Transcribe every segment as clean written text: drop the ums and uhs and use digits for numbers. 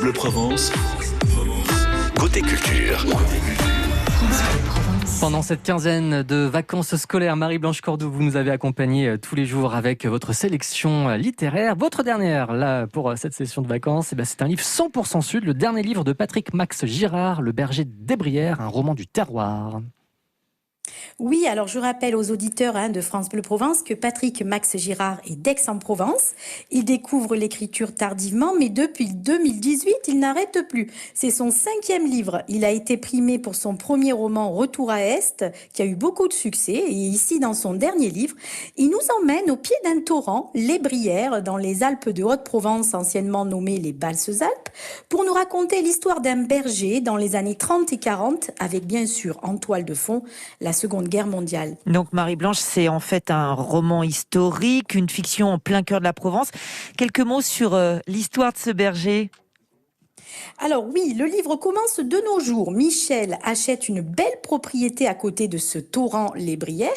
Bleu Provence, côté culture. Pendant cette quinzaine de vacances scolaires, Marie-Blanche Cordoue, vous nous avez accompagnés tous les jours avec votre sélection littéraire. Votre dernière, là, pour cette session de vacances, c'est un livre 100% sud, le dernier livre de Patrick Max Girard, Le berger des Brières, un roman du terroir. Oui, alors je rappelle aux auditeurs de France Bleu Provence que Patrick Max Girard est d'Aix-en-Provence. Il découvre l'écriture tardivement, mais depuis 2018, il n'arrête plus. C'est son 5e livre. Il a été primé pour son premier roman Retour à Est, qui a eu beaucoup de succès. Et ici, dans son dernier livre, il nous emmène au pied d'un torrent, les Brières, dans les Alpes de Haute-Provence, anciennement nommées les Basses-Alpes, pour nous raconter l'histoire d'un berger dans les années 30 et 40, avec bien sûr en toile de fond la Seconde Guerre mondiale. Donc Marie-Blanche, c'est en fait un roman historique, une fiction en plein cœur de la Provence. Quelques mots sur l'histoire de ce berger. Alors oui, le livre commence de nos jours. Michel achète une belle propriété à côté de ce torrent Les Brières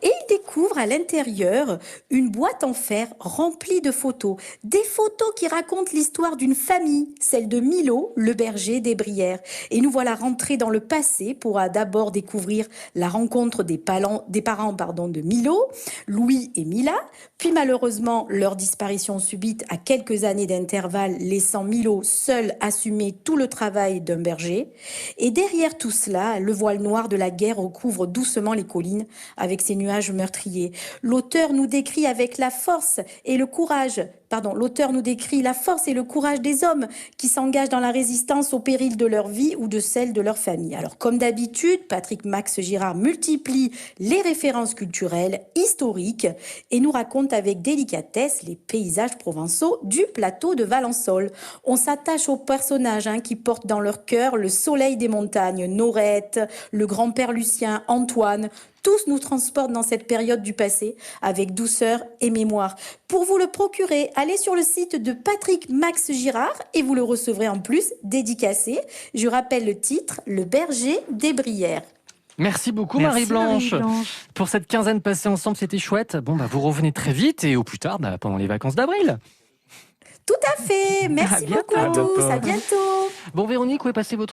et il découvre à l'intérieur une boîte en fer remplie de photos. Des photos qui racontent l'histoire d'une famille, celle de Milo, le berger des Brières. Et nous voilà rentrés dans le passé pour d'abord découvrir la rencontre des parents de Milo, Louis et Mila, puis malheureusement leur disparition subite à quelques années d'intervalle, laissant Milo seul assumer tout le travail d'un berger. Et derrière tout cela, le voile noir de la guerre recouvre doucement les collines avec ses nuages meurtriers. L'auteur nous décrit la force et le courage des hommes qui s'engagent dans la résistance au péril de leur vie ou de celle de leur famille. Alors, comme d'habitude, Patrick Max Girard multiplie les références culturelles, historiques et nous raconte avec délicatesse les paysages provençaux du plateau de Valençol. On s'attache aux personnages qui portent dans leur cœur le soleil des montagnes, Norette, le grand-père Lucien, Antoine. Tous nous transportent dans cette période du passé avec douceur et mémoire. Pour vous le procurer, allez sur le site de Patrick Max Girard et vous le recevrez en plus dédicacé. Je rappelle le titre, Le berger des Brières. Merci beaucoup Merci Marie-Blanche. Marie-Blanche. Pour cette quinzaine passée ensemble, c'était chouette. Vous revenez très vite et au plus tard, pendant les vacances d'avril. Tout à fait. Merci beaucoup à tous. À bientôt. Bon Véronique, où est passé votre